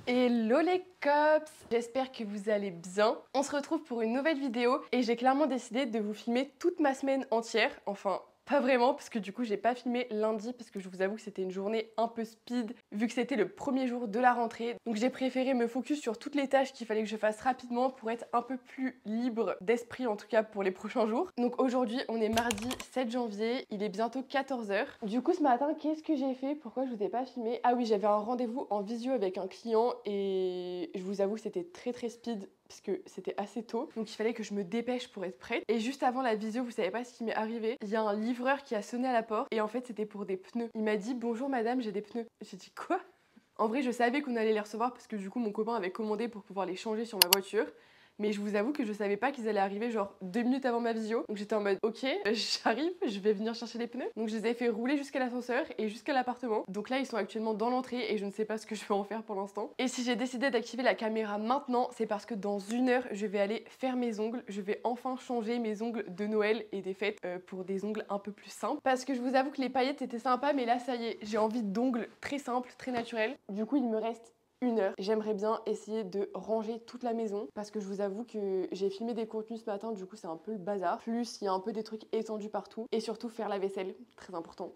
Hello les cops, j'espère que vous allez bien. On se retrouve pour une nouvelle vidéo et j'ai clairement décidé de vous filmer toute ma semaine entière. Enfin, pas vraiment parce que du coup j'ai pas filmé lundi parce que je vous avoue que c'était une journée un peu speed vu que c'était le premier jour de la rentrée. Donc j'ai préféré me focus sur toutes les tâches qu'il fallait que je fasse rapidement pour être un peu plus libre d'esprit en tout cas pour les prochains jours. Donc aujourd'hui on est mardi 7 janvier, il est bientôt 14 h. Du coup ce matin qu'est-ce que j'ai fait? Pourquoi je vous ai pas filmé? Ah oui, j'avais un rendez-vous en visio avec un client et je vous avoue que c'était très speed parce que c'était assez tôt, donc il fallait que je me dépêche pour être prête. Et juste avant la visio, vous savez pas ce qui m'est arrivé, il y a un livreur qui a sonné à la porte et en fait c'était pour des pneus. Il m'a dit bonjour madame, j'ai des pneus. J'ai dit quoi? En vrai je savais qu'on allait les recevoir parce que du coup mon copain avait commandé pour pouvoir les changer sur ma voiture. Mais je vous avoue que je savais pas qu'ils allaient arriver genre 2 minutes avant ma visio. Donc j'étais en mode ok, j'arrive, je vais venir chercher les pneus. Donc je les ai fait rouler jusqu'à l'ascenseur et jusqu'à l'appartement. Donc là ils sont actuellement dans l'entrée et je ne sais pas ce que je vais en faire pour l'instant. Et si j'ai décidé d'activer la caméra maintenant, c'est parce que dans 1 heure je vais aller faire mes ongles. Je vais enfin changer mes ongles de Noël et des fêtes pour des ongles un peu plus simples. Parce que je vous avoue que les paillettes étaient sympas, mais là ça y est, j'ai envie d'ongles très simples, très naturels. Du coup il me reste 1 heure. J'aimerais bien essayer de ranger toute la maison parce que je vous avoue que j'ai filmé des contenus ce matin, du coup c'est un peu le bazar. Plus il y a un peu des trucs étendus partout et surtout faire la vaisselle, très important.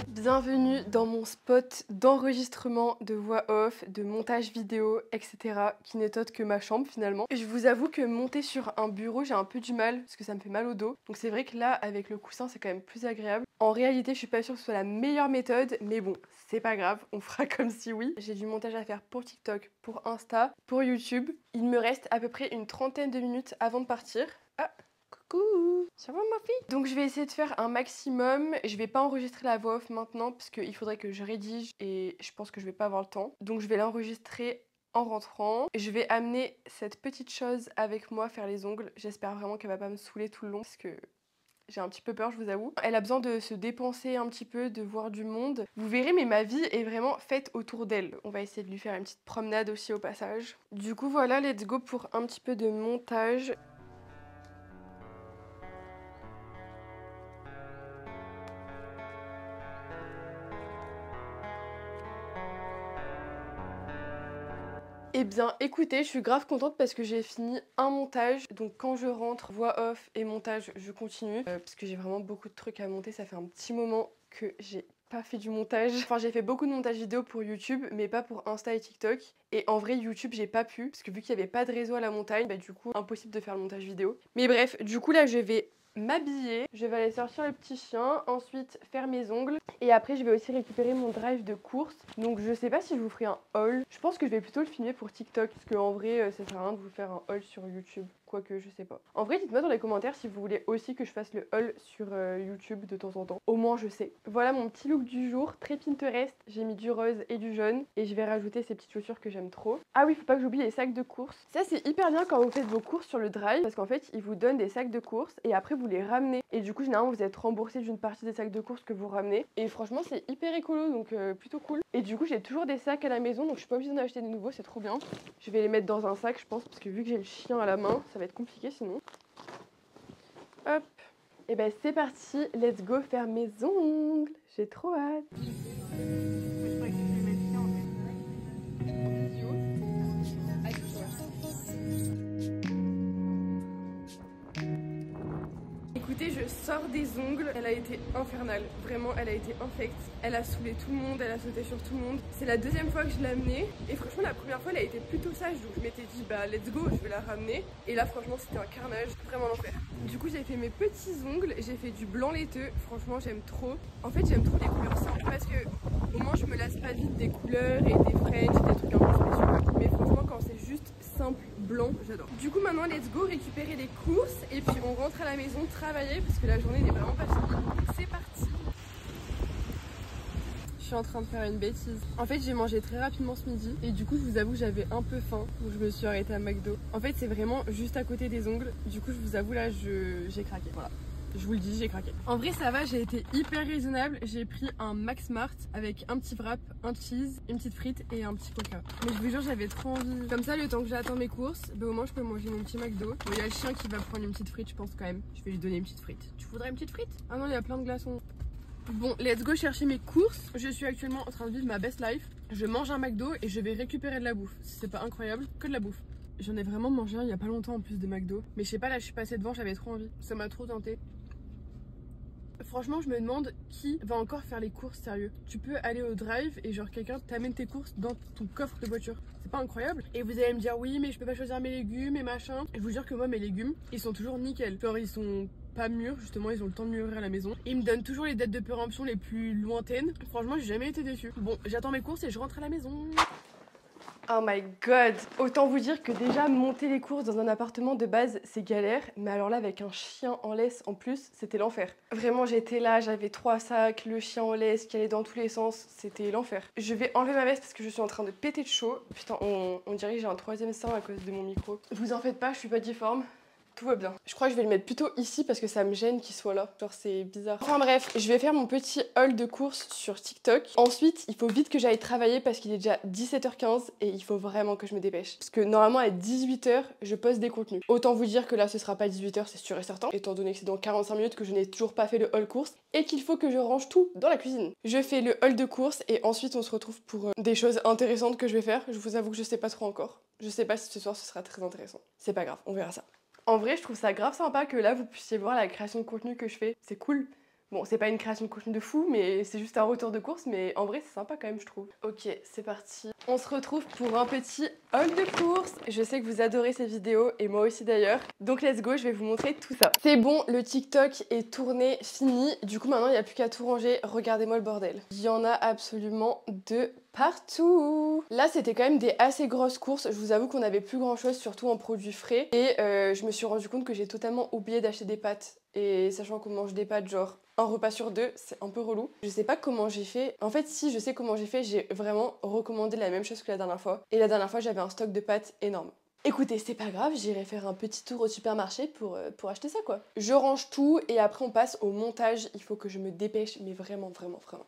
Bienvenue dans mon spot d'enregistrement, de voix off, de montage vidéo, etc. qui n'est autre que ma chambre finalement. Je vous avoue que monter sur un bureau, j'ai un peu du mal parce que ça me fait mal au dos. Donc c'est vrai que là, avec le coussin, c'est quand même plus agréable. En réalité, je suis pas sûre que ce soit la meilleure méthode, mais bon, c'est pas grave, on fera comme si oui. J'ai du montage à faire pour TikTok, pour Insta, pour YouTube. Il me reste à peu près une trentaine de minutes avant de partir. Ah, coucou, ça va ma fille? Donc je vais essayer de faire un maximum. Je vais pas enregistrer la voix off maintenant parce qu'il faudrait que je rédige et je pense que je vais pas avoir le temps. Donc je vais l'enregistrer en rentrant. Je vais amener cette petite chose avec moi faire les ongles. J'espère vraiment qu'elle va pas me saouler tout le long parce que j'ai un petit peu peur, je vous avoue. Elle a besoin de se dépenser un petit peu, de voir du monde. Vous verrez, mais ma vie est vraiment faite autour d'elle. On va essayer de lui faire une petite promenade aussi au passage. Du coup voilà, let's go pour un petit peu de montage. Eh bien écoutez, je suis grave contente parce que j'ai fini un montage. Donc quand je rentre, voix off et montage, je continue. Parce que j'ai vraiment beaucoup de trucs à monter. Ça fait un petit moment que j'ai pas fait du montage. Enfin j'ai fait beaucoup de montage vidéo pour YouTube, mais pas pour Insta et TikTok. Et en vrai YouTube j'ai pas pu, parce que vu qu'il n'y avait pas de réseau à la montagne, bah du coup impossible de faire le montage vidéo. Mais bref, du coup là je vais m'habiller, je vais aller sortir le petit chien, ensuite faire mes ongles et après je vais aussi récupérer mon drive de course. Donc je sais pas si je vous ferai un haul, je pense que je vais plutôt le filmer pour TikTok parce qu'en vrai ça sert à rien de vous faire un haul sur YouTube, quoique je sais pas. En vrai dites-moi dans les commentaires si vous voulez aussi que je fasse le haul sur YouTube de temps en temps, au moins je sais. Voilà mon petit look du jour, très Pinterest, j'ai mis du rose et du jaune et je vais rajouter ces petites chaussures que j'aime trop. Ah oui, faut pas que j'oublie les sacs de course. Ça c'est hyper bien quand vous faites vos courses sur le drive parce qu'en fait ils vous donnent des sacs de course et après vous les ramenez et du coup généralement vous êtes remboursé d'une partie des sacs de course que vous ramenez et franchement c'est hyper écolo donc plutôt cool. Et du coup j'ai toujours des sacs à la maison donc je suis pas obligée d'en acheter de nouveaux, c'est trop bien. Je vais les mettre dans un sac je pense parce que vu que j'ai le chien à la main ça va être compliqué sinon. Hop. Et ben c'est parti, let's go faire mes ongles. J'ai trop hâte. Écoutez, je sors des ongles, elle a été infernale, vraiment elle a été infecte, elle a saoulé tout le monde, elle a sauté sur tout le monde. C'est la deuxième fois que je l'ai amenée et franchement la première fois elle a été plutôt sage donc je m'étais dit bah let's go, je vais la ramener. Et là franchement c'était un carnage, vraiment l'enfer. Du coup j'ai fait mes petits ongles, j'ai fait du blanc laiteux, franchement j'aime trop. En fait j'aime trop les couleurs simples parce que au moins je me lasse pas vite des couleurs et des French, des trucs un peu spéciaux. Mais franchement quand c'est juste simple, blanc, j'adore. Du coup maintenant let's go récupérer les courses et puis on rentre à la maison travailler parce que la journée n'est vraiment pas finie. C'est parti. Je Je suis en train de faire une bêtise. En fait, j'ai mangé très rapidement ce midi et du coup, je vous avoue, j'avais un peu faim. Donc, je me suis arrêtée à McDo. En fait, c'est vraiment juste à côté des ongles. Du coup, je vous avoue, là, j'ai craqué. Voilà. Je vous le dis, j'ai craqué. En vrai, ça va, j'ai été hyper raisonnable. J'ai pris un Max Mart avec un petit wrap, un cheese, une petite frite et un petit coca. Mais je vous jure, j'avais trop envie. Comme ça, le temps que j'attends mes courses, bah, au moins, je peux manger mon petit McDo. Bon, il y a le chien qui va prendre une petite frite, je pense quand même. Je vais lui donner une petite frite. Tu voudrais une petite frite? Ah non, il y a plein de glaçons. Bon, let's go chercher mes courses. Je suis actuellement en train de vivre ma best life. Je mange un McDo et je vais récupérer de la bouffe. Si c'est pas incroyable, que de la bouffe. J'en ai vraiment mangé un il y a pas longtemps en plus de McDo. Mais je sais pas, là je suis passée devant, j'avais trop envie. Ça m'a trop tenté. Franchement, je me demande qui va encore faire les courses, sérieux. Tu peux aller au drive et genre quelqu'un t'amène tes courses dans ton coffre de voiture. C'est pas incroyable? Et vous allez me dire oui, mais je peux pas choisir mes légumes et machin. Je vous jure que moi, mes légumes, ils sont toujours nickel. Genre, ils sont pas mûrs, justement, ils ont le temps de mûrir à la maison. Ils me donnent toujours les dates de péremption les plus lointaines. Franchement, j'ai jamais été déçue. Bon, j'attends mes courses et je rentre à la maison. Oh my god! Autant vous dire que déjà monter les courses dans un appartement de base c'est galère, mais alors là avec un chien en laisse en plus, c'était l'enfer. Vraiment j'étais là, j'avais 3 sacs, le chien en laisse qui allait dans tous les sens, c'était l'enfer. Je vais enlever ma veste parce que je suis en train de péter de chaud. Putain, on dirait que j'ai un 3e sein à cause de mon micro. Vous en faites pas, je suis pas difforme. Tout va bien. Je crois que je vais le mettre plutôt ici parce que ça me gêne qu'il soit là. Genre c'est bizarre. Enfin bref, je vais faire mon petit haul de courses sur TikTok. Ensuite, il faut vite que j'aille travailler parce qu'il est déjà 17h15 et il faut vraiment que je me dépêche. Parce que normalement à 18h, je poste des contenus. Autant vous dire que là ce sera pas 18h, c'est sûr et certain. Étant donné que c'est dans 45 minutes que je n'ai toujours pas fait le haul course et qu'il faut que je range tout dans la cuisine. Je fais le haul de course et ensuite on se retrouve pour des choses intéressantes que je vais faire. Je vous avoue que je sais pas trop encore. Je sais pas si ce soir ce sera très intéressant. C'est pas grave, on verra ça. En vrai, je trouve ça grave sympa que là, vous puissiez voir la création de contenu que je fais. C'est cool. Bon, c'est pas une création de contenu de fou, mais c'est juste un retour de course. Mais en vrai, c'est sympa quand même, je trouve. Ok, c'est parti. On se retrouve pour un petit haul de course. Je sais que vous adorez ces vidéos, et moi aussi d'ailleurs. Donc let's go, je vais vous montrer tout ça. C'est bon, le TikTok est tourné, fini. Du coup, maintenant, il n'y a plus qu'à tout ranger. Regardez-moi le bordel. Il y en a absolument de partout. Là, c'était quand même des assez grosses courses. Je vous avoue qu'on n'avait plus grand chose, surtout en produits frais. Et je me suis rendu compte que j'ai totalement oublié d'acheter des pâtes. Et sachant qu'on mange des pâtes genre un repas sur 2, c'est un peu relou. Je sais pas comment j'ai fait. En fait, si je sais comment j'ai fait, j'ai vraiment recommandé la même chose que la dernière fois. Et la dernière fois, j'avais un stock de pâtes énorme. Écoutez, c'est pas grave, j'irai faire un petit tour au supermarché pour acheter ça quoi. Je range tout et après on passe au montage. Il faut que je me dépêche, mais vraiment, vraiment, vraiment.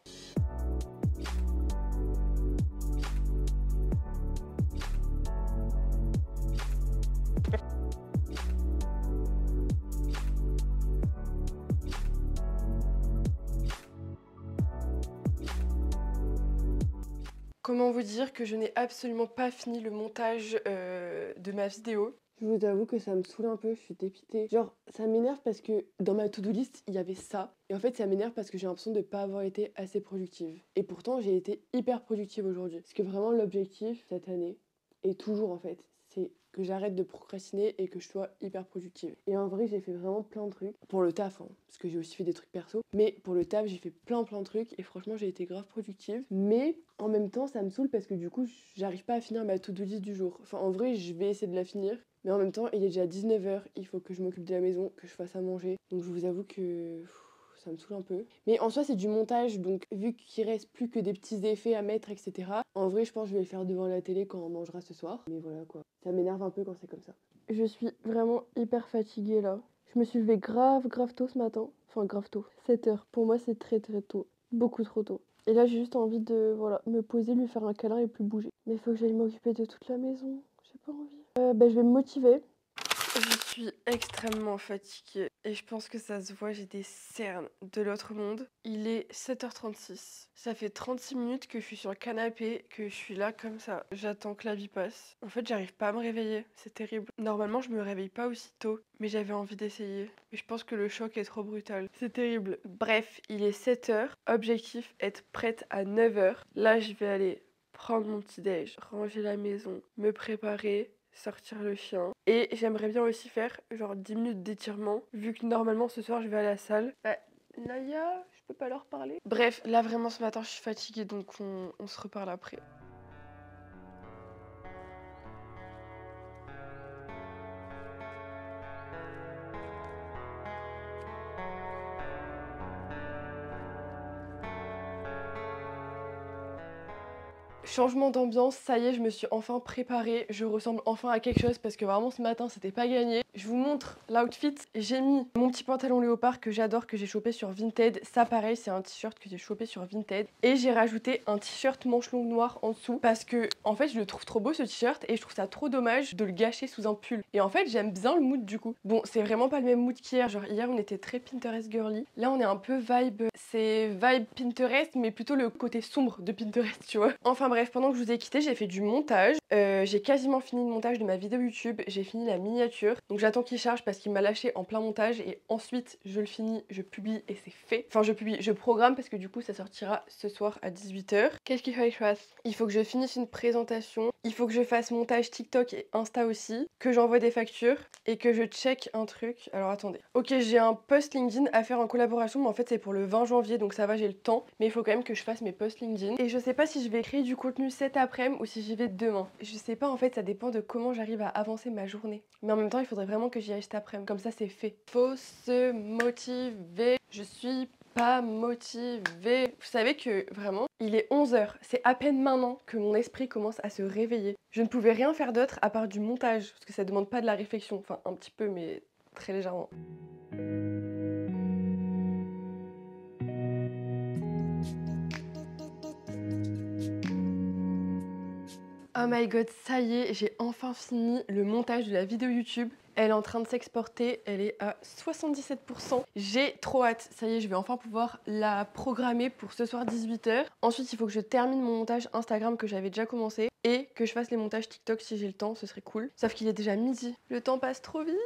Comment vous dire que je n'ai absolument pas fini le montage de ma vidéo. Je vous avoue que ça me saoule un peu, je suis dépitée. Genre, ça m'énerve parce que dans ma to-do list, il y avait ça. Et en fait, ça m'énerve parce que j'ai l'impression de ne pas avoir été assez productive. Et pourtant, j'ai été hyper productive aujourd'hui. Parce que vraiment, l'objectif cette année, et toujours en fait, c'est que j'arrête de procrastiner et que je sois hyper productive. Et en vrai, j'ai fait vraiment plein de trucs. Pour le taf, hein, parce que j'ai aussi fait des trucs perso. Mais pour le taf, j'ai fait plein de trucs et franchement, j'ai été grave productive. Mais en même temps, ça me saoule parce que du coup, j'arrive pas à finir ma to-do list du jour. Enfin, en vrai, je vais essayer de la finir. Mais en même temps, il est déjà 19h, il faut que je m'occupe de la maison, que je fasse à manger. Donc je vous avoue que ça me saoule un peu. Mais en soi, c'est du montage, donc vu qu'il reste plus que des petits effets à mettre, etc. En vrai, je pense que je vais le faire devant la télé quand on mangera ce soir. Mais voilà quoi. Ça m'énerve un peu quand c'est comme ça. Je suis vraiment hyper fatiguée là. Je me suis levée grave tôt ce matin. Enfin, grave tôt. 7h. Pour moi, c'est très tôt. Beaucoup trop tôt. Et là, j'ai juste envie de me poser, lui faire un câlin et plus bouger. Mais il faut que j'aille m'occuper de toute la maison. J'ai pas envie. Je vais me motiver. Je suis extrêmement fatiguée et je pense que ça se voit, j'ai des cernes de l'autre monde. Il est 7h36. Ça fait 36 minutes que je suis sur le canapé, que je suis là comme ça. J'attends que la vie passe. En fait, j'arrive pas à me réveiller. C'est terrible. Normalement, je me réveille pas aussi tôt, mais j'avais envie d'essayer. Mais je pense que le choc est trop brutal. C'est terrible. Bref, il est 7h. Objectif, être prête à 9h. Là, je vais aller prendre mon petit déj, ranger la maison, me préparer, sortir le chien. Et j'aimerais bien aussi faire genre 10 minutes d'étirement, vu que normalement ce soir je vais à la salle. Naya, je peux pas leur parler. Bref, là vraiment ce matin je suis fatiguée, donc on se reparle après. Changement d'ambiance, ça y est, je me suis enfin préparée, je ressemble enfin à quelque chose parce que vraiment ce matin c'était pas gagné. Je vous montre l'outfit, j'ai mis mon petit pantalon léopard que j'adore, que j'ai chopé sur Vinted. Ça pareil, c'est un t-shirt que j'ai chopé sur Vinted. Et j'ai rajouté un t-shirt manche longue noir en dessous parce que en fait je le trouve trop beau ce t-shirt et je trouve ça trop dommage de le gâcher sous un pull. Et en fait j'aime bien le mood du coup. Bon, c'est vraiment pas le même mood qu'hier, genre hier on était très Pinterest girly. Là on est un peu vibe, c'est vibe Pinterest mais plutôt le côté sombre de Pinterest, tu vois. Enfin bref, pendant que je vous ai quitté, j'ai fait du montage. J'ai quasiment fini le montage de ma vidéo YouTube, j'ai fini la miniature. Donc j'attends qu'il charge parce qu'il m'a lâché en plein montage et ensuite je le finis, je publie et c'est fait. Enfin je publie, je programme parce que du coup ça sortira ce soir à 18 h. Qu'est-ce qu'il faut que je fasse? Il faut que je finisse une présentation, il faut que je fasse montage TikTok et Insta aussi, que j'envoie des factures et que je check un truc. Alors attendez. Ok, j'ai un post LinkedIn à faire en collaboration, mais en fait c'est pour le 20 janvier donc ça va, j'ai le temps. Mais il faut quand même que je fasse mes posts LinkedIn. Et je sais pas si je vais créer du contenu cet après-midi ou si j'y vais demain. Je sais pas en fait, ça dépend de comment j'arrive à avancer ma journée. Mais en même temps, il faudrait vraiment que j'y aille cet après-midi. Comme ça, c'est fait. Faut se motiver. Je suis pas motivée. Vous savez que vraiment, il est 11 h. C'est à peine maintenant que mon esprit commence à se réveiller. Je ne pouvais rien faire d'autre à part du montage. Parce que ça demande pas de la réflexion. Enfin, un petit peu, mais très légèrement. Oh my god, ça y est, j'ai enfin fini le montage de la vidéo YouTube. Elle est en train de s'exporter, elle est à 77%. J'ai trop hâte, ça y est, je vais enfin pouvoir la programmer pour ce soir 18 h. Ensuite, il faut que je termine mon montage Instagram que j'avais déjà commencé et que je fasse les montages TikTok si j'ai le temps, ce serait cool. Sauf qu'il est déjà midi, le temps passe trop vite.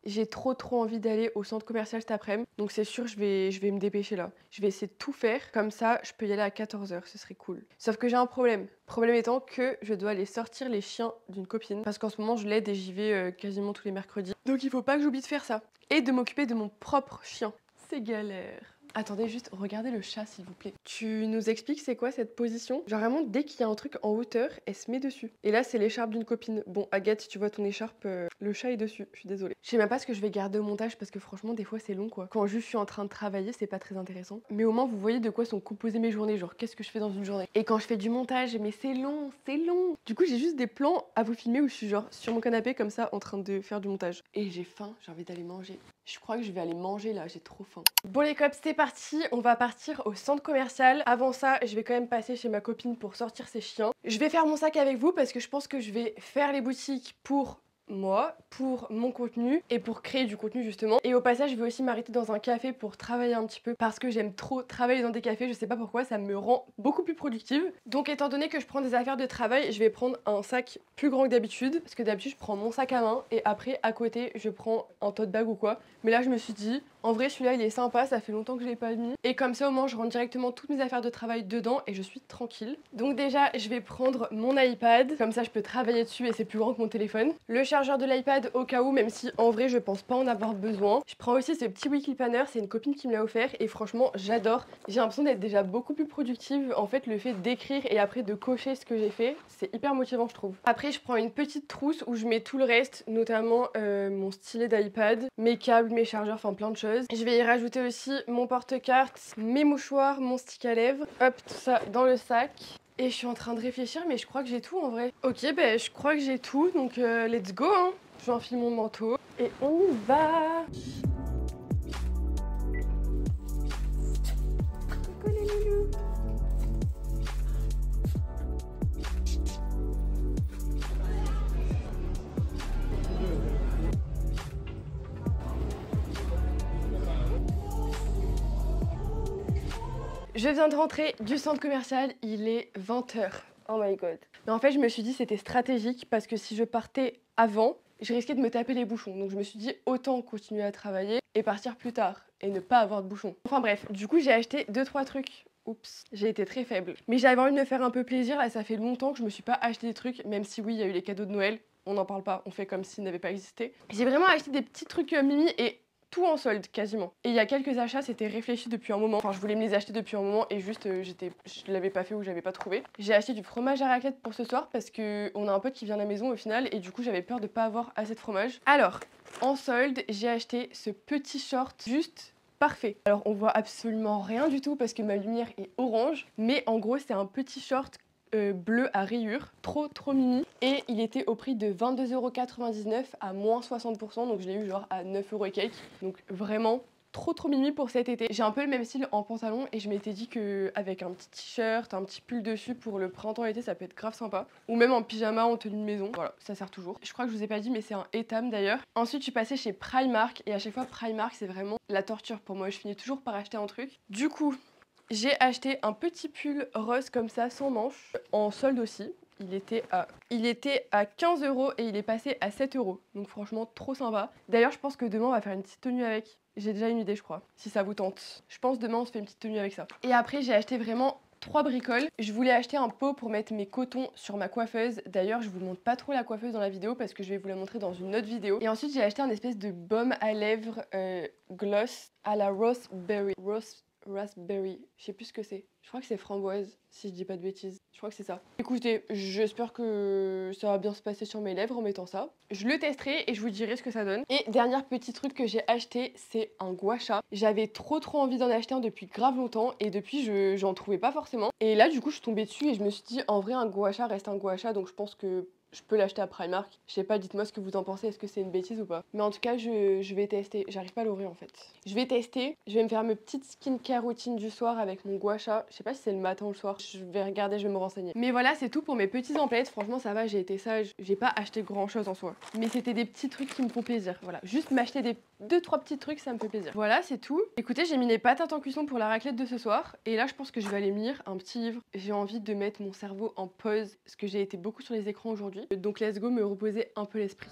J'ai trop envie d'aller au centre commercial cet après-midi, donc c'est sûr je vais me dépêcher là. Je vais essayer de tout faire, comme ça je peux y aller à 14 h, ce serait cool. Sauf que j'ai un problème. Problème étant que je dois aller sortir les chiens d'une copine, parce qu'en ce moment je l'aide et j'y vais quasiment tous les mercredis. Donc il faut pas que j'oublie de faire ça. Et de m'occuper de mon propre chien. C'est galère. Attendez, juste regardez le chat s'il vous plaît. Tu nous expliques c'est quoi cette position? Genre vraiment dès qu'il y a un truc en hauteur, elle se met dessus. Et là c'est l'écharpe d'une copine. Bon Agathe, si tu vois ton écharpe, le chat est dessus, je suis désolée. Je sais même pas ce que je vais garder au montage parce que franchement des fois c'est long quoi. Quand juste je suis en train de travailler c'est pas très intéressant. Mais au moins vous voyez de quoi sont composées mes journées, genre qu'est-ce que je fais dans une journée. Et quand je fais du montage, mais c'est long, c'est long. Du coup j'ai juste des plans à vous filmer où je suis genre sur mon canapé comme ça en train de faire du montage. Et j'ai faim, j'ai envie d'aller manger. Je crois que je vais aller manger là, j'ai trop faim. Bon les cops, c'est parti, on va partir au centre commercial. Avant ça, je vais quand même passer chez ma copine pour sortir ses chiens. Je vais faire mon sac avec vous parce que je pense que je vais faire les boutiques pour moi, pour mon contenu et pour créer du contenu justement. Et au passage, je vais aussi m'arrêter dans un café pour travailler un petit peu parce que j'aime trop travailler dans des cafés, je sais pas pourquoi, ça me rend beaucoup plus productive. Donc étant donné que je prends des affaires de travail, je vais prendre un sac plus grand que d'habitude parce que d'habitude je prends mon sac à main et après à côté je prends un tote bag ou quoi. Mais là je me suis dit, en vrai celui-là il est sympa, ça fait longtemps que je l'ai pas mis et comme ça au moins je rentre directement toutes mes affaires de travail dedans et je suis tranquille. Donc déjà je vais prendre mon iPad, comme ça je peux travailler dessus et c'est plus grand que mon téléphone. Le chargeur de l'iPad au cas où, même si en vrai je pense pas en avoir besoin. Je prends aussi ce petit Weekly Planner, c'est une copine qui me l'a offert et franchement j'adore. J'ai l'impression d'être déjà beaucoup plus productive. En fait le fait d'écrire et après de cocher ce que j'ai fait, c'est hyper motivant je trouve. Après je prends une petite trousse où je mets tout le reste, notamment mon stylet d'iPad, mes câbles, mes chargeurs, enfin plein de choses. Je vais y rajouter aussi mon porte-cartes, mes mouchoirs, mon stick à lèvres, hop tout ça dans le sac. Et je suis en train de réfléchir, mais je crois que j'ai tout en vrai. Ok, ben je crois que j'ai tout, donc let's go hein. J'enfile mon manteau et on y va. Coucou les loulous. Je viens de rentrer du centre commercial, il est 20 h. Oh my god. Mais en fait, je me suis dit c'était stratégique parce que si je partais avant, je risquais de me taper les bouchons. Donc je me suis dit autant continuer à travailler et partir plus tard et ne pas avoir de bouchons. Enfin bref, du coup j'ai acheté 2-3 trucs. Oups, j'ai été très faible. Mais j'avais envie de me faire un peu plaisir, là ça fait longtemps que je me suis pas acheté des trucs, même si oui, il y a eu les cadeaux de Noël, on n'en parle pas, on fait comme s'ils n'avaient pas existé. J'ai vraiment acheté des petits trucs mimi et tout en solde quasiment. Et il y a quelques achats, c'était réfléchi depuis un moment. Enfin, je voulais me les acheter depuis un moment et juste je l'avais pas fait ou j'avais pas trouvé. J'ai acheté du fromage à raclette pour ce soir parce que on a un pote qui vient à la maison au final et du coup j'avais peur de pas avoir assez de fromage. Alors, en solde, j'ai acheté ce petit short juste parfait. Alors on voit absolument rien du tout parce que ma lumière est orange, mais en gros c'est un petit short bleu à rayures, trop mimi. Et il était au prix de 22,99 € à moins 60%, donc je l'ai eu genre à 9 € et quelques. Donc vraiment trop mimi pour cet été. J'ai un peu le même style en pantalon et je m'étais dit que avec un petit t-shirt, un petit pull dessus pour le printemps-été, ça peut être grave sympa. Ou même en pyjama, en tenue de maison. Voilà, ça sert toujours. Je crois que je vous ai pas dit, mais c'est un Etam d'ailleurs. Ensuite, je suis passée chez Primark et à chaque fois, Primark, c'est vraiment la torture pour moi. Je finis toujours par acheter un truc. Du coup, j'ai acheté un petit pull rose comme ça, sans manches, en solde aussi. Il était à 15 € et il est passé à 7 €. Donc franchement, trop sympa. D'ailleurs, je pense que demain, on va faire une petite tenue avec. J'ai déjà une idée, je crois, si ça vous tente. Je pense demain, on se fait une petite tenue avec ça. Et après, j'ai acheté vraiment 3 bricoles. Je voulais acheter un pot pour mettre mes cotons sur ma coiffeuse. D'ailleurs, je vous montre pas trop la coiffeuse dans la vidéo parce que je vais vous la montrer dans une autre vidéo. Et ensuite, j'ai acheté un espèce de baume à lèvres gloss à la raspberry, je sais plus ce que c'est. Je crois que c'est framboise, si je dis pas de bêtises. Je crois que c'est ça. Écoutez, j'espère que ça va bien se passer sur mes lèvres en mettant ça. Je le testerai et je vous dirai ce que ça donne. Et dernier petit truc que j'ai acheté, c'est un gua sha. J'avais trop envie d'en acheter un depuis grave longtemps et depuis j'en trouvais pas forcément. Et là du coup je suis tombée dessus et je me suis dit en vrai un gua sha reste un gua sha, donc je pense que je peux l'acheter à Primark. Je sais pas, dites-moi ce que vous en pensez, est-ce que c'est une bêtise ou pas. Mais en tout cas, je vais tester. J'arrive pas à l'ouvrir en fait. Je vais tester, je vais me faire mes petites skincare routines du soir avec mon gua sha. Je sais pas si c'est le matin ou le soir, je vais regarder, je vais me renseigner. Mais voilà, c'est tout pour mes petits emplettes. Franchement, ça va, j'ai été sage. J'ai pas acheté grand chose en soi. Mais c'était des petits trucs qui me font plaisir. Voilà, juste m'acheter des 2-3 petits trucs, ça me fait plaisir. Voilà, c'est tout. Écoutez, j'ai mis les patates en cuisson pour la raclette de ce soir. Et là, je pense que je vais aller me lire un petit livre. J'ai envie de mettre mon cerveau en pause parce que j'ai été beaucoup sur les écrans aujourd'hui. Donc let's go me reposer un peu l'esprit.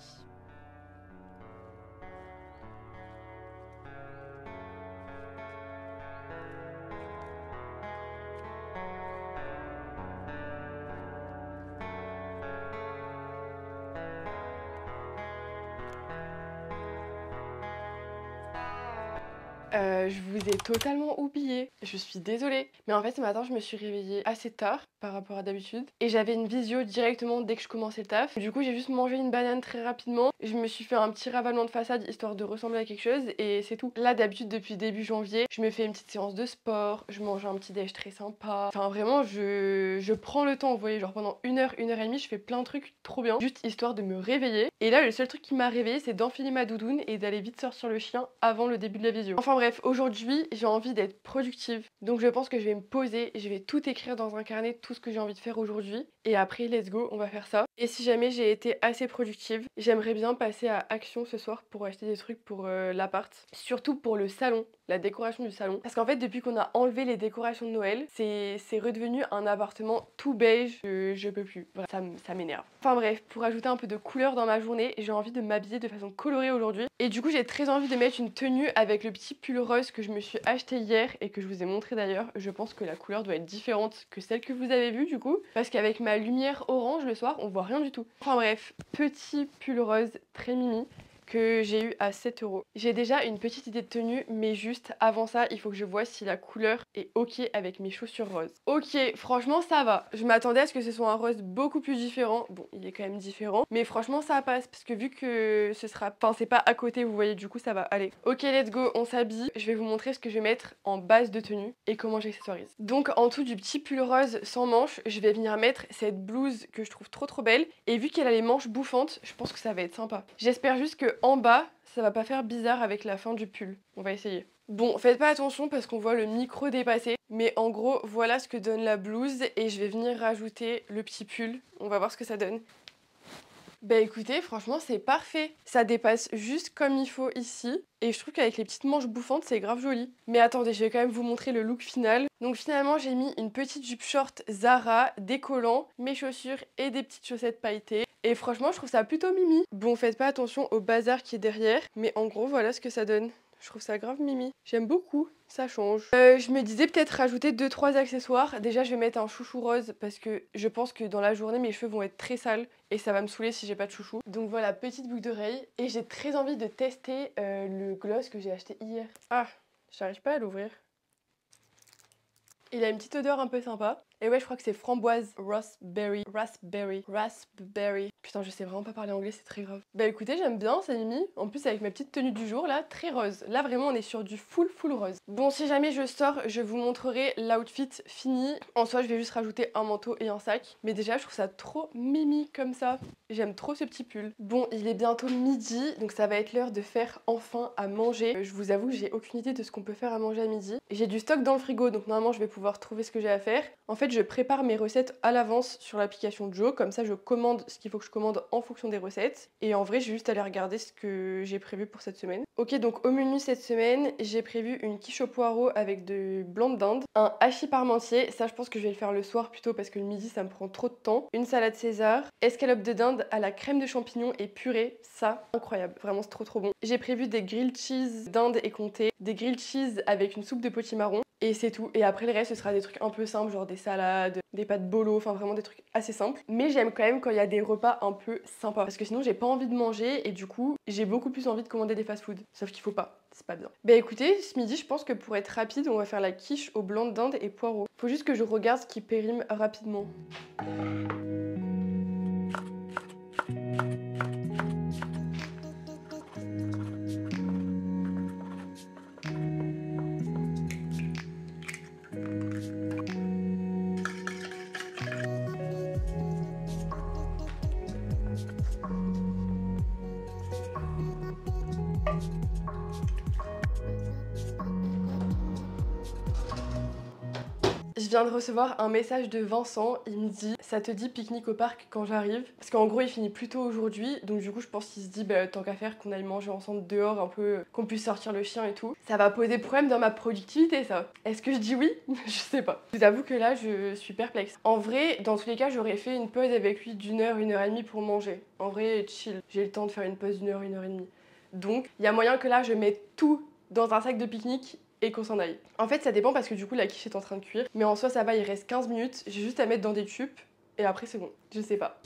Je vous ai totalement oublié, je suis désolée. Mais en fait ce matin je me suis réveillée assez tard par rapport à d'habitude. Et j'avais une visio directement dès que je commençais le taf. Du coup j'ai juste mangé une banane très rapidement. Je me suis fait un petit ravalement de façade histoire de ressembler à quelque chose et c'est tout. Là d'habitude depuis début janvier, je me fais une petite séance de sport, je mange un petit déj très sympa. Enfin vraiment je prends le temps, vous voyez, genre pendant 1 heure et demie je fais plein de trucs trop bien. Juste histoire de me réveiller. Et là le seul truc qui m'a réveillée c'est d'enfiler ma doudoune et d'aller vite sortir le chien avant le début de la visio. Enfin bref, aujourd'hui j'ai envie d'être productive. Donc je pense que je vais me poser, je vais tout écrire dans un carnet, tout ce que j'ai envie de faire aujourd'hui. Et après let's go, on va faire ça. Et si jamais j'ai été assez productive, j'aimerais bien passer à Action ce soir pour acheter des trucs pour l'appart. Surtout pour le salon, la décoration du salon. Parce qu'en fait depuis qu'on a enlevé les décorations de Noël, c'est redevenu un appartement tout beige. Je peux plus, voilà, ça m'énerve. Enfin bref, pour ajouter un peu de couleur dans ma journée, j'ai envie de m'habiller de façon colorée aujourd'hui. Et du coup j'ai très envie de mettre une tenue avec le petit pull rose que je me suis acheté hier et que je vous ai montré d'ailleurs. Je pense que la couleur doit être différente que celle que vous avez vue du coup. Parce qu'avec ma lumière orange le soir, on voit rien du tout. Enfin bref, petit pull rose très mimi que j'ai eu à 7 €. J'ai déjà une petite idée de tenue, mais juste avant ça, il faut que je vois si la couleur est ok avec mes chaussures roses. Ok, franchement ça va. Je m'attendais à ce que ce soit un rose beaucoup plus différent. Bon, il est quand même différent, mais franchement ça passe parce que vu que ce sera, enfin c'est pas à côté, vous voyez, du coup ça va. Allez, ok, let's go, on s'habille. Je vais vous montrer ce que je vais mettre en base de tenue et comment j'accessoirise. Donc en tout du petit pull rose sans manches, je vais venir mettre cette blouse que je trouve trop belle. Et vu qu'elle a les manches bouffantes, je pense que ça va être sympa. J'espère juste que en bas, ça va pas faire bizarre avec la fin du pull. On va essayer. Bon, faites pas attention parce qu'on voit le micro dépasser. Mais en gros, voilà ce que donne la blouse. Et je vais venir rajouter le petit pull. On va voir ce que ça donne. Bah écoutez, franchement c'est parfait. Ça dépasse juste comme il faut ici. Et je trouve qu'avec les petites manches bouffantes, c'est grave joli. Mais attendez, je vais quand même vous montrer le look final. Donc finalement, j'ai mis une petite jupe short Zara, des collants, mes chaussures et des petites chaussettes pailletées. Et franchement, je trouve ça plutôt mimi. Bon, faites pas attention au bazar qui est derrière. Mais en gros, voilà ce que ça donne. Je trouve ça grave mimi. J'aime beaucoup, ça change. Je me disais peut-être rajouter 2-3 accessoires. Déjà, je vais mettre un chouchou rose parce que je pense que dans la journée, mes cheveux vont être très sales et ça va me saouler si j'ai pas de chouchou. Donc voilà, petite boucle d'oreille. Et j'ai très envie de tester le gloss que j'ai acheté hier. Ah, j'arrive pas à l'ouvrir. Il a une petite odeur un peu sympa. Et ouais, je crois que c'est framboise, raspberry. Putain, je sais vraiment pas parler anglais, c'est très grave. Bah écoutez, j'aime bien, c'est Mimi. En plus, avec ma petite tenue du jour là, très rose. Là, vraiment, on est sur du full rose. Bon, si jamais je sors, je vous montrerai l'outfit fini. En soi, je vais juste rajouter un manteau et un sac. Mais déjà, je trouve ça trop Mimi comme ça. J'aime trop ce petit pull. Bon, il est bientôt midi, donc ça va être l'heure de faire enfin à manger. Je vous avoue, j'ai aucune idée de ce qu'on peut faire à manger à midi. J'ai du stock dans le frigo, donc normalement, je vais pouvoir trouver ce que j'ai à faire. En fait, je prépare mes recettes à l'avance sur l'application Joe. Comme ça, je commande ce qu'il faut que je commande en fonction des recettes. Et en vrai, j'ai juste à aller regarder ce que j'ai prévu pour cette semaine. Ok, donc au menu cette semaine, j'ai prévu une quiche au poireau avec de blanc de dinde, un hachis parmentier, ça je pense que je vais le faire le soir plutôt parce que le midi ça me prend trop de temps, une salade César, escalope de dinde à la crème de champignons et purée, ça incroyable, vraiment c'est trop bon. J'ai prévu des grilled cheese dinde et comté, des grilled cheese avec une soupe de potimarron. Et c'est tout. Et après le reste, ce sera des trucs un peu simples, genre des salades, des pâtes bolo, enfin vraiment des trucs assez simples. Mais j'aime quand même quand il y a des repas un peu sympas. Parce que sinon, j'ai pas envie de manger et du coup, j'ai beaucoup plus envie de commander des fast-food. Sauf qu'il faut pas, c'est pas bien. Bah écoutez, ce midi, je pense que pour être rapide, on va faire la quiche au blanc de dinde et poireaux. Faut juste que je regarde ce qui périme rapidement. Je viens de recevoir un message de Vincent, il me dit « ça te dit pique-nique au parc quand j'arrive ?» Parce qu'en gros il finit plus tôt aujourd'hui, donc du coup je pense qu'il se dit bah, tant qu'à faire qu'on aille manger ensemble dehors un peu, qu'on puisse sortir le chien et tout. Ça va poser problème dans ma productivité ça. Est-ce que je dis oui? Je sais pas. Je vous avoue que là je suis perplexe. En vrai, dans tous les cas j'aurais fait une pause avec lui d'1 heure, 1 heure et demie pour manger. En vrai chill, j'ai le temps de faire une pause d'1 heure, 1 heure et demie. Donc il y a moyen que là je mette tout dans un sac de pique-nique et qu'on s'en aille. En fait ça dépend parce que du coup la quiche est en train de cuire, mais en soi ça va, il reste 15 minutes, j'ai juste à mettre dans des tubes et après c'est bon, je sais pas.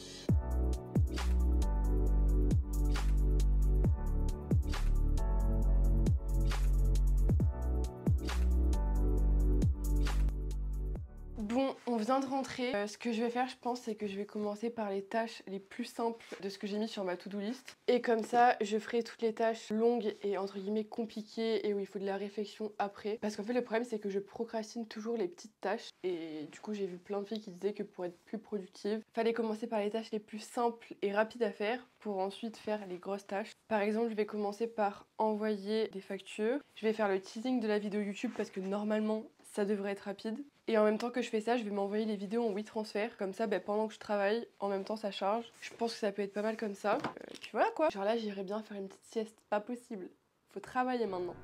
Bon, on vient de rentrer. Ce que je vais faire, je pense, c'est que je vais commencer par les tâches les plus simples de ce que j'ai mis sur ma to-do list. Et comme ça, je ferai toutes les tâches longues et entre guillemets compliquées et où il faut de la réflexion après. Parce qu'en fait, le problème, c'est que je procrastine toujours les petites tâches. Et du coup, j'ai vu plein de filles qui disaient que pour être plus productive, fallait commencer par les tâches les plus simples et rapides à faire pour ensuite faire les grosses tâches. Par exemple, je vais commencer par envoyer des factures. Je vais faire le teasing de la vidéo YouTube parce que normalement, ça devrait être rapide. Et en même temps que je fais ça, je vais m'envoyer les vidéos en WeTransfer. Comme ça, pendant que je travaille, en même temps ça charge. Je pense que ça peut être pas mal comme ça. Puis voilà quoi. Genre là, j'irais bien faire une petite sieste. Pas possible. Faut travailler maintenant.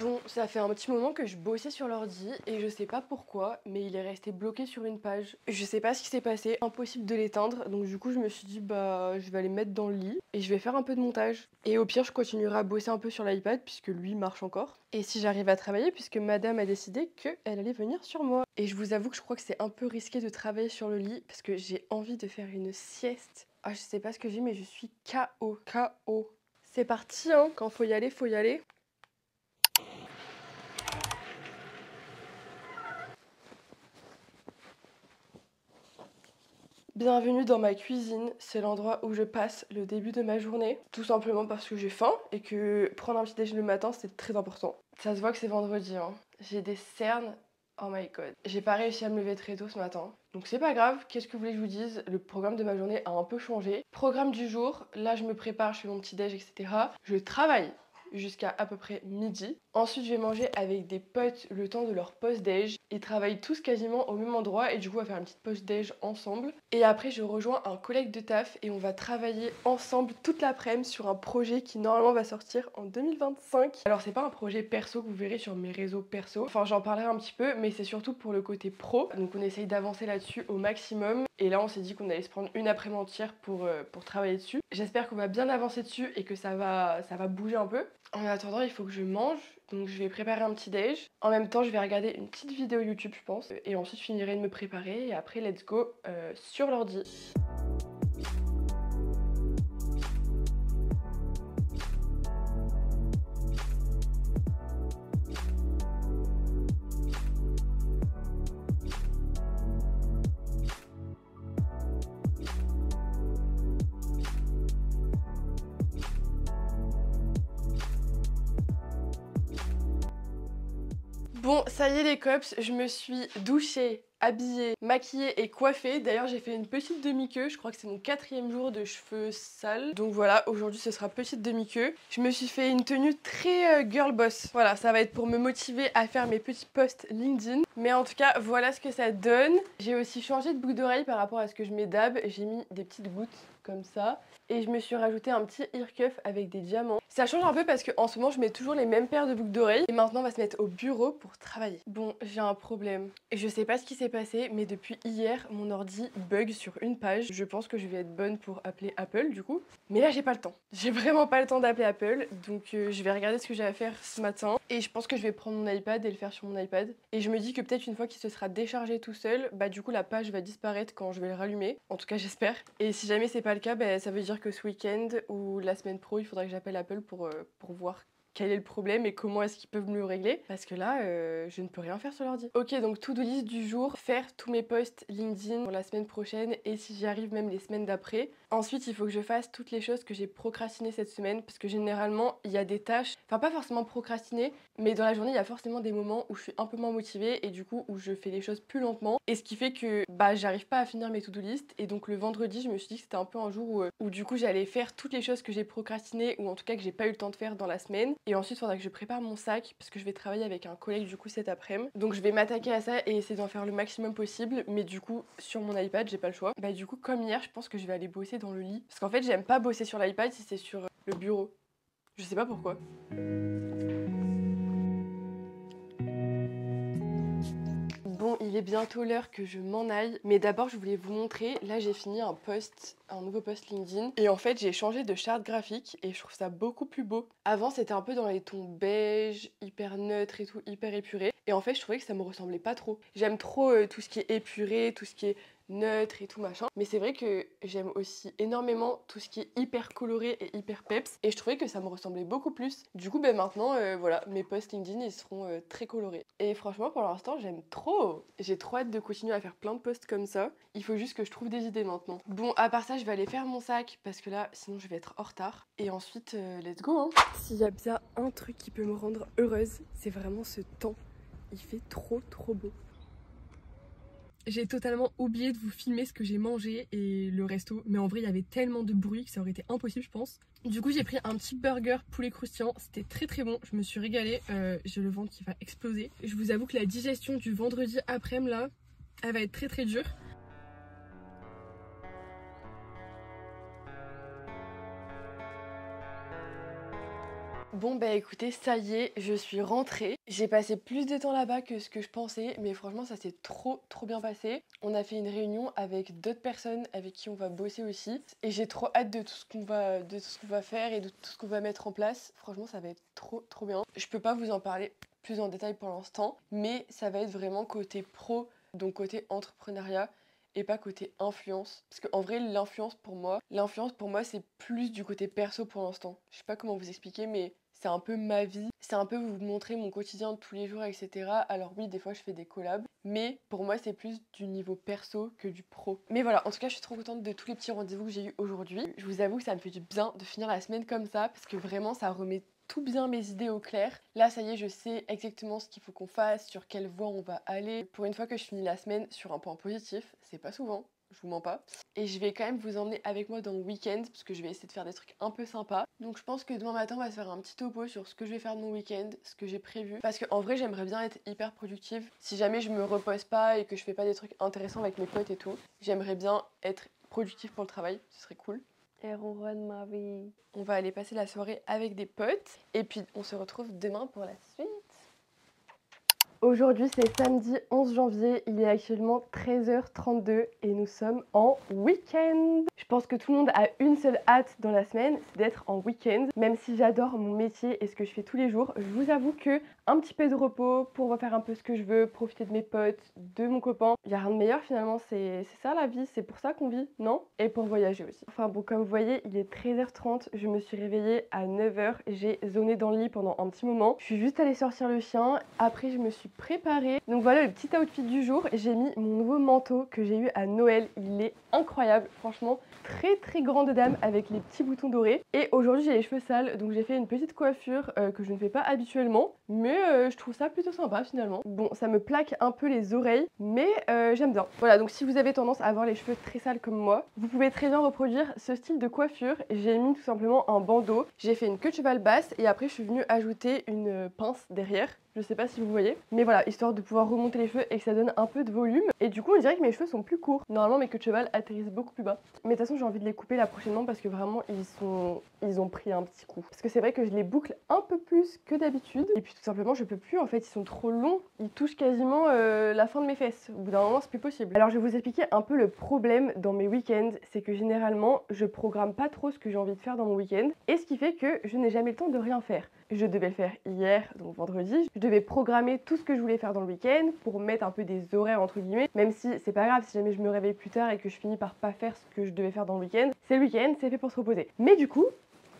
Bon, ça fait un petit moment que je bossais sur l'ordi et je sais pas pourquoi, mais il est resté bloqué sur une page. Je sais pas ce qui s'est passé, impossible de l'éteindre, donc du coup je me suis dit bah je vais aller mettre dans le lit et je vais faire un peu de montage. Et au pire je continuerai à bosser un peu sur l'iPad puisque lui marche encore. Et si j'arrive à travailler puisque madame a décidé qu'elle allait venir sur moi. Et je vous avoue que je crois que c'est un peu risqué de travailler sur le lit parce que j'ai envie de faire une sieste. Ah je sais pas ce que j'ai mais je suis KO. KO. C'est parti hein, quand faut y aller, faut y aller. Bienvenue dans ma cuisine, c'est l'endroit où je passe le début de ma journée. Tout simplement parce que j'ai faim et que prendre un petit déjeuner le matin c'est très important. Ça se voit que c'est vendredi, hein. J'ai des cernes, oh my god. J'ai pas réussi à me lever très tôt ce matin. Donc c'est pas grave, qu'est-ce que vous voulez que je vous dise? Le programme de ma journée a un peu changé. Programme du jour, là je me prépare, je fais mon petit déj, etc. Je travaille jusqu'à à peu près midi. Ensuite, je vais manger avec des potes le temps de leur post-déj. Ils travaillent tous quasiment au même endroit et du coup, on va faire une petite post-déj ensemble. Et après, je rejoins un collègue de taf et on va travailler ensemble toute l'après-midi sur un projet qui normalement va sortir en 2025. Alors, c'est pas un projet perso que vous verrez sur mes réseaux perso. Enfin, j'en parlerai un petit peu, mais c'est surtout pour le côté pro. Donc, on essaye d'avancer là-dessus au maximum. Et là, on s'est dit qu'on allait se prendre une après-midi entière pour travailler dessus. J'espère qu'on va bien avancer dessus et que ça va bouger un peu. En attendant, il faut que je mange, donc je vais préparer un petit déj. En même temps, je vais regarder une petite vidéo YouTube, je pense. Et ensuite, je finirai de me préparer et après, let's go sur l'ordi. Bon, ça y est les cops, je me suis douchée, habillée, maquillée et coiffée. D'ailleurs, j'ai fait une petite demi-queue, je crois que c'est mon 4e jour de cheveux sales. Donc voilà, aujourd'hui ce sera petite demi-queue. Je me suis fait une tenue très girl boss. Voilà, ça va être pour me motiver à faire mes petits posts LinkedIn. Mais en tout cas, voilà ce que ça donne. J'ai aussi changé de boucle d'oreille par rapport à ce que je mets d'hab. J'ai mis des petites gouttes comme ça. Et je me suis rajouté un petit ear cuff avec des diamants. Ça change un peu parce qu'en ce moment je mets toujours les mêmes paires de boucles d'oreilles. Et maintenant on va se mettre au bureau pour travailler. Bon, j'ai un problème. Et je sais pas ce qui s'est passé, mais depuis hier, mon ordi bug sur une page. Je pense que je vais être bonne pour appeler Apple du coup. Mais là j'ai pas le temps. J'ai vraiment pas le temps d'appeler Apple. Donc je vais regarder ce que j'ai à faire ce matin. Et je pense que je vais prendre mon iPad et le faire sur mon iPad. Et je me dis que peut-être une fois qu'il se sera déchargé tout seul, bah du coup la page va disparaître quand je vais le rallumer. En tout cas j'espère. Et si jamais c'est pas le cas, bah, ça veut dire que ce week-end ou la semaine pro, il faudra que j'appelle Apple pour voir quel est le problème et comment est-ce qu'ils peuvent me le régler. Parce que là, je ne peux rien faire sur l'ordi. Ok, donc to-do list du jour, faire tous mes posts LinkedIn pour la semaine prochaine et si j'y arrive même les semaines d'après. Ensuite, il faut que je fasse toutes les choses que j'ai procrastinées cette semaine parce que généralement, il y a des tâches, enfin pas forcément procrastinées, mais dans la journée, il y a forcément des moments où je suis un peu moins motivée et du coup où je fais les choses plus lentement. Et ce qui fait que bah j'arrive pas à finir mes to-do list. Et donc le vendredi, je me suis dit que c'était un peu un jour où du coup j'allais faire toutes les choses que j'ai procrastinées ou en tout cas que j'ai pas eu le temps de faire dans la semaine. Et ensuite, il faudra que je prépare mon sac parce que je vais travailler avec un collègue du coup cet après-midi. Donc je vais m'attaquer à ça et essayer d'en faire le maximum possible. Mais du coup, sur mon iPad, j'ai pas le choix. Bah du coup, comme hier, je pense que je vais aller bosser dans le lit. Parce qu'en fait, j'aime pas bosser sur l'iPad si c'est sur le bureau. Je sais pas pourquoi. Bon, il est bientôt l'heure que je m'en aille, mais d'abord je voulais vous montrer, là j'ai fini un nouveau post LinkedIn, et en fait j'ai changé de charte graphique et je trouve ça beaucoup plus beau. Avant c'était un peu dans les tons beige, hyper neutre et tout, hyper épuré, et en fait je trouvais que ça me ressemblait pas trop. J'aime trop tout ce qui est épuré, tout ce qui est neutre et tout machin, mais c'est vrai que j'aime aussi énormément tout ce qui est hyper coloré et hyper peps, et je trouvais que ça me ressemblait beaucoup plus. Du coup ben maintenant voilà, mes posts LinkedIn ils seront très colorés, et franchement pour l'instant j'aime trop. J'ai trop hâte de continuer à faire plein de posts comme ça, il faut juste que je trouve des idées maintenant. Bon, à part ça je vais aller faire mon sac parce que là sinon je vais être en retard, et ensuite let's go hein. S'il y a bien un truc qui peut me rendre heureuse, c'est vraiment ce temps, il fait trop beau. J'ai totalement oublié de vous filmer ce que j'ai mangé et le resto, mais en vrai il y avait tellement de bruit que ça aurait été impossible je pense. Du coup j'ai pris un petit burger poulet croustillant, c'était très bon, je me suis régalée, j'ai le ventre qui va exploser. Je vous avoue que la digestion du vendredi après-midi là, elle va être très dure. Bon bah écoutez, ça y est, je suis rentrée. J'ai passé plus de temps là-bas que ce que je pensais, mais franchement ça s'est trop bien passé. On a fait une réunion avec d'autres personnes avec qui on va bosser aussi. Et j'ai trop hâte de tout ce qu'on va faire et de tout ce qu'on va mettre en place. Franchement ça va être trop bien. Je peux pas vous en parler plus en détail pour l'instant, mais ça va être vraiment côté pro, donc côté entrepreneuriat, et pas côté influence. Parce qu'en vrai, l'influence pour moi, c'est plus du côté perso pour l'instant. Je sais pas comment vous expliquer, mais c'est un peu ma vie. C'est un peu vous montrer mon quotidien de tous les jours, etc. Alors oui, des fois, je fais des collabs. Mais pour moi, c'est plus du niveau perso que du pro. Mais voilà, en tout cas, je suis trop contente de tous les petits rendez-vous que j'ai eu aujourd'hui. Je vous avoue que ça me fait du bien de finir la semaine comme ça, parce que vraiment, ça remet tout bien mes idées au clair. Là, ça y est, je sais exactement ce qu'il faut qu'on fasse, sur quelle voie on va aller. Pour une fois que je finis la semaine sur un point positif, c'est pas souvent, je vous mens pas. Et je vais quand même vous emmener avec moi dans le week-end, parce que je vais essayer de faire des trucs un peu sympas. Donc je pense que demain matin, on va se faire un petit topo sur ce que je vais faire de mon week-end, ce que j'ai prévu. Parce qu'en vrai, j'aimerais bien être hyper productive. Si jamais je me repose pas et que je fais pas des trucs intéressants avec mes potes et tout, j'aimerais bien être productive pour le travail, ce serait cool. Et ronronne ma vie. On va aller passer la soirée avec des potes et puis on se retrouve demain pour la suite. Aujourd'hui c'est samedi 11 janvier, il est actuellement 13h32 et nous sommes en week-end. Je pense que tout le monde a une seule hâte dans la semaine, c'est d'être en week-end. Même si j'adore mon métier et ce que je fais tous les jours, je vous avoue que un petit peu de repos pour faire un peu ce que je veux, profiter de mes potes, de mon copain. Il n'y a rien de meilleur finalement, c'est ça la vie, c'est pour ça qu'on vit, non? Et pour voyager aussi. Enfin bon, comme vous voyez, il est 13h30, je me suis réveillée à 9h, j'ai zoné dans le lit pendant un petit moment. Je suis juste allée sortir le chien, après je me suis préparée. Donc voilà le petit outfit du jour, j'ai mis mon nouveau manteau que j'ai eu à Noël, il est incroyable, franchement très grande dame avec les petits boutons dorés. Et aujourd'hui j'ai les cheveux sales, donc j'ai fait une petite coiffure que je ne fais pas habituellement. mais je trouve ça plutôt sympa finalement. Bon, ça me plaque un peu les oreilles, mais j'aime bien. Voilà, donc si vous avez tendance à avoir les cheveux très sales comme moi, vous pouvez très bien reproduire ce style de coiffure. J'ai mis tout simplement un bandeau, j'ai fait une queue de cheval basse et après je suis venue ajouter une pince derrière. Je sais pas si vous voyez, mais voilà, histoire de pouvoir remonter les cheveux et que ça donne un peu de volume. Et du coup, on dirait que mes cheveux sont plus courts. Normalement, mes queues de cheval atterrissent beaucoup plus bas. Mais de toute façon, j'ai envie de les couper là prochainement parce que vraiment, ils ont pris un petit coup. Parce que c'est vrai que je les boucle un peu plus que d'habitude. Et puis tout simplement, je peux plus. En fait, ils sont trop longs. Ils touchent quasiment la fin de mes fesses. Au bout d'un moment, c'est plus possible. Alors, je vais vous expliquer un peu le problème dans mes week-ends. C'est que généralement, je programme pas trop ce que j'ai envie de faire dans mon week-end. Et ce qui fait que je n'ai jamais le temps de rien faire. Je devais le faire hier, donc vendredi. Je devais programmer tout ce que je voulais faire dans le week-end pour mettre un peu des horaires entre guillemets. Même si c'est pas grave, si jamais je me réveille plus tard et que je finis par pas faire ce que je devais faire dans le week-end, c'est le week-end, c'est fait pour se reposer. Mais du coup,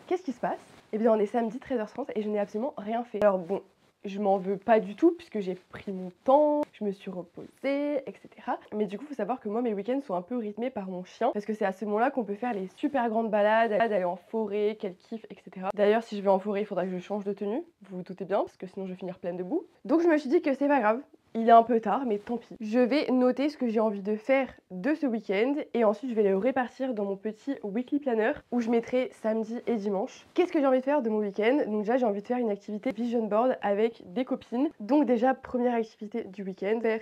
qu'est-ce qui se passe? Eh bien, on est samedi 13h30 et je n'ai absolument rien fait. Alors bon, je m'en veux pas du tout puisque j'ai pris mon temps, je me suis reposée, etc. Mais du coup, il faut savoir que moi, mes week-ends sont un peu rythmés par mon chien parce que c'est à ce moment-là qu'on peut faire les super grandes balades, aller en forêt, quel kiff, etc. D'ailleurs, si je vais en forêt, il faudra que je change de tenue, vous vous doutez bien, parce que sinon je vais finir pleine de boue. Donc je me suis dit que c'est pas grave. Il est un peu tard, mais tant pis. Je vais noter ce que j'ai envie de faire de ce week-end et ensuite je vais le répartir dans mon petit weekly planner où je mettrai samedi et dimanche. Qu'est-ce que j'ai envie de faire de mon week-end? Donc déjà, j'ai envie de faire une activité vision board avec des copines. Donc déjà, première activité du week-end, faire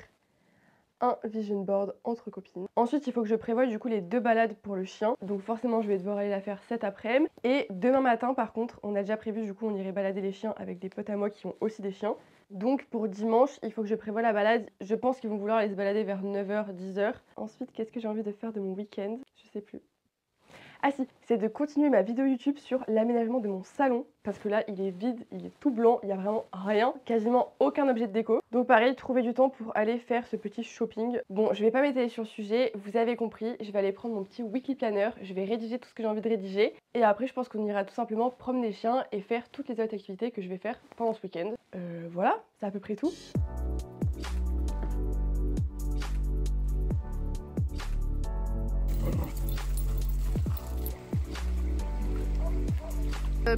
un vision board entre copines. Ensuite, il faut que je prévoie du coup les 2 balades pour le chien. Donc forcément, je vais devoir aller la faire cet après-midi. Et demain matin, par contre, on a déjà prévu, du coup, on irait balader les chiens avec des potes à moi qui ont aussi des chiens. Donc pour dimanche, il faut que je prévoie la balade. Je pense qu'ils vont vouloir aller se balader vers 9h, 10h. Ensuite, qu'est-ce que j'ai envie de faire de mon week-end? Je sais plus. Ah si, c'est de continuer ma vidéo YouTube sur l'aménagement de mon salon parce que là il est vide, il est tout blanc, il n'y a vraiment rien, quasiment aucun objet de déco. Donc pareil, trouver du temps pour aller faire ce petit shopping. Bon, je vais pas m'étaler sur le sujet, vous avez compris, je vais aller prendre mon petit weekly planner, je vais rédiger tout ce que j'ai envie de rédiger et après je pense qu'on ira tout simplement promener les chiens et faire toutes les autres activités que je vais faire pendant ce week-end. Voilà, c'est à peu près tout.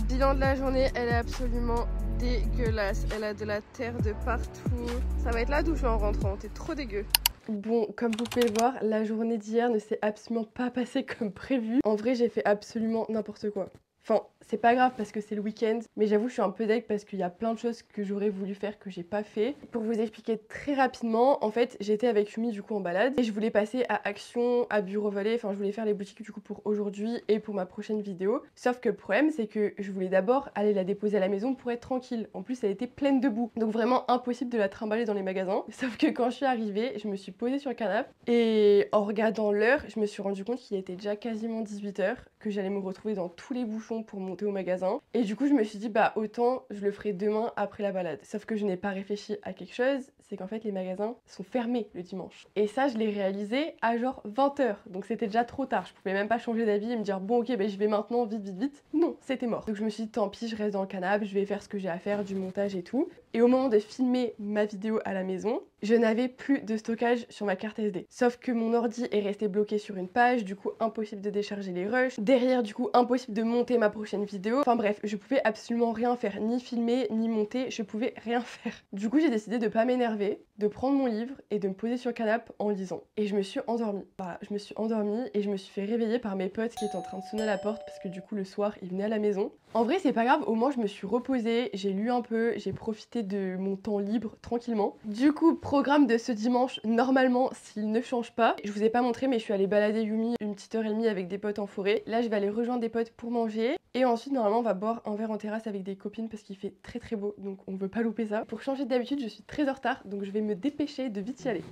Bilan de la journée, elle est absolument dégueulasse. Elle a de la terre de partout. Ça va être la douche en rentrant, t'es trop dégueu. Bon, comme vous pouvez le voir, la journée d'hier ne s'est absolument pas passée comme prévu. En vrai, j'ai fait absolument n'importe quoi. Enfin, c'est pas grave parce que c'est le week-end, mais j'avoue je suis un peu deg parce qu'il y a plein de choses que j'aurais voulu faire que j'ai pas fait. Pour vous expliquer très rapidement, en fait j'étais avec Yumi du coup en balade et je voulais passer à Action, à Bureau Vallée, enfin je voulais faire les boutiques du coup pour aujourd'hui et pour ma prochaine vidéo. Sauf que le problème c'est que je voulais d'abord aller la déposer à la maison pour être tranquille. En plus elle était pleine de boue, donc vraiment impossible de la trimballer dans les magasins. Sauf que quand je suis arrivée, je me suis posée sur le canapé et en regardant l'heure, je me suis rendu compte qu'il était déjà quasiment 18h, que j'allais me retrouver dans tous les bouchons pour monter au magasin. Et du coup, je me suis dit, bah autant je le ferai demain après la balade. Sauf que je n'ai pas réfléchi à quelque chose, c'est qu'en fait les magasins sont fermés le dimanche. Et ça, je l'ai réalisé à genre 20h. Donc c'était déjà trop tard. Je pouvais même pas changer d'avis et me dire, bon ok, bah je vais maintenant, vite, vite, vite. Non, c'était mort. Donc je me suis dit, tant pis, je reste dans le canapé, je vais faire ce que j'ai à faire, du montage et tout. Et au moment de filmer ma vidéo à la maison, je n'avais plus de stockage sur ma carte SD. Sauf que mon ordi est resté bloqué sur une page, du coup impossible de décharger les rushs. Derrière, du coup, impossible de monter ma prochaine vidéo. Enfin bref, je pouvais absolument rien faire, ni filmer, ni monter, je pouvais rien faire. Du coup, j'ai décidé de pas m'énerver, de prendre mon livre et de me poser sur le canapé en lisant. Et je me suis endormie. Voilà, je me suis endormie et je me suis fait réveiller par mes potes qui étaient en train de sonner à la porte parce que du coup, le soir, ils venaient à la maison. En vrai, c'est pas grave, au moins je me suis reposée, j'ai lu un peu, j'ai profité de mon temps libre tranquillement. Du coup, programme de ce dimanche, normalement, s'il ne change pas. Je vous ai pas montré, mais je suis allée balader Yumi une petite heure et demie avec des potes en forêt. Là, je vais aller rejoindre des potes pour manger. Et ensuite, normalement, on va boire un verre en terrasse avec des copines parce qu'il fait très très beau, donc on veut pas louper ça. Pour changer d'habitude, je suis très en retard, donc je vais me dépêcher de vite y aller.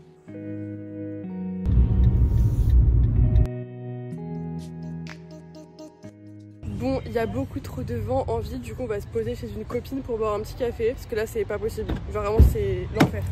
Bon, il y a beaucoup trop de vent en ville, du coup on va se poser chez une copine pour boire un petit café, parce que là c'est pas possible, genre vraiment c'est l'enfer.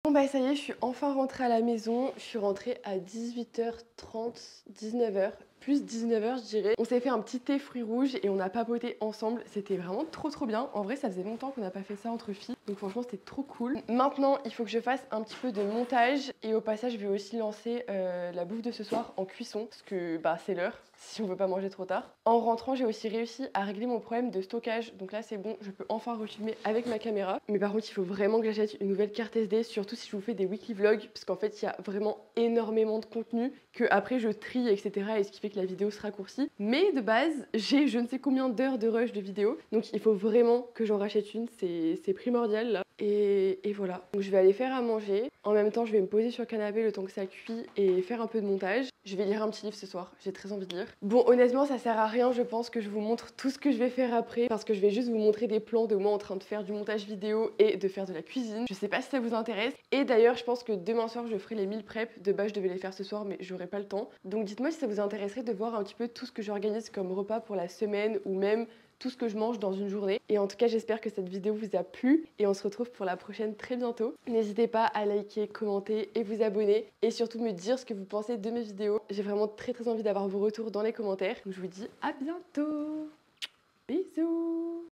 Bon bah ça y est, je suis enfin rentrée à la maison, je suis rentrée à 18h30, 19h, plus 19h je dirais. On s'est fait un petit thé fruits rouges et on a papoté ensemble. C'était vraiment trop bien. En vrai ça faisait longtemps qu'on n'a pas fait ça entre filles. Donc franchement c'était trop cool. Maintenant il faut que je fasse un petit peu de montage. Et au passage je vais aussi lancer la bouffe de ce soir en cuisson. Parce que bah c'est l'heure si on veut pas manger trop tard. En rentrant j'ai aussi réussi à régler mon problème de stockage. Donc là c'est bon, je peux enfin refilmer avec ma caméra. Mais par contre il faut vraiment que j'achète une nouvelle carte SD. Surtout si je vous fais des weekly vlogs. Parce qu'en fait il y a vraiment énormément de contenu que après je trie etc. Et ce qui fait que la vidéo se raccourcit. Mais de base j'ai je ne sais combien d'heures de rush de vidéo. Donc il faut vraiment que j'en rachète une. C'est primordial là. Et voilà. Donc je vais aller faire à manger. En même temps je vais me poser sur le canapé le temps que ça cuit et faire un peu de montage. Je vais lire un petit livre ce soir, j'ai très envie de lire. Bon honnêtement ça sert à rien je pense que je vous montre tout ce que je vais faire après. Parce que je vais juste vous montrer des plans de moi en train de faire du montage vidéo et de faire de la cuisine. Je sais pas si ça vous intéresse. Et d'ailleurs je pense que demain soir je ferai les meal prep. De base je devais les faire ce soir mais j'aurai pas le temps. Donc dites-moi si ça vous intéresserait de voir un petit peu tout ce que j'organise comme repas pour la semaine ou même tout ce que je mange dans une journée. Et en tout cas j'espère que cette vidéo vous a plu et on se retrouve pour la prochaine très bientôt. N'hésitez pas à liker, commenter et vous abonner et surtout me dire ce que vous pensez de mes vidéos. J'ai vraiment très envie d'avoir vos retours dans les commentaires. Donc je vous dis à bientôt. Bisous.